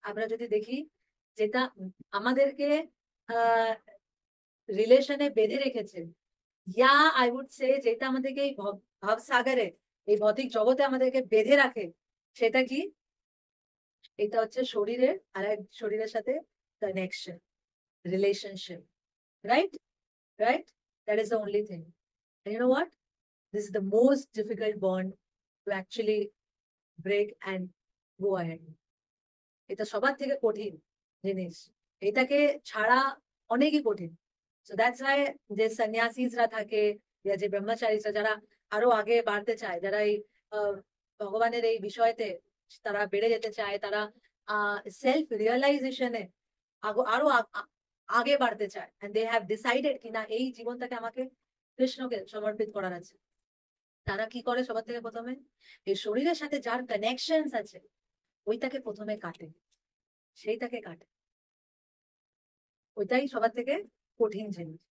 আমরা যদি দেখি যেটা আমাদেরকে রিলেশনে বেঁধে রেখেছে, ইয়া আই উড সে যেটা আমাদেরকে এই ভাবসাগরে, এই ভৌতিক জগতে আমাদেরকে বেঁধে রাখে, সেটা কি? এটা হচ্ছে শরীরের আর এক শরীরের সাথে connection, relationship. Right, right, that is the only thing. And you know what? This is the most difficult bond to actually break and go ahead. এটা সবার থেকে কঠিন জিনিস, এটাকে ছাড়া অনেকই কঠিন। সো দ্যাটস ওয়াই যে সন্ন্যাসীরা থাকে, বা যে ব্রহ্মচারীরা যারা আরো আগে বাড়তে চায়, যারা এই ভগবানের এই বিষয়তে তারা বেড়ে যেতে চায়, তারা সেলফ রিয়েলাইজেশনে আরো আগে বাড়তে চায়, এন্ড দে হ্যাভ ডিসাইডেড কি না এই জীবনটাকে আমাকে কৃষ্ণকে সমর্পিত করার আছে, তারা কি করে সবার থেকে প্রথমে এই শরীরের সাথে যার কানেকশন আছে ওইটাকে প্রথমে কাটে, সেইটাকে কাটে। ওইটাই সবার থেকে কঠিন জিনিস।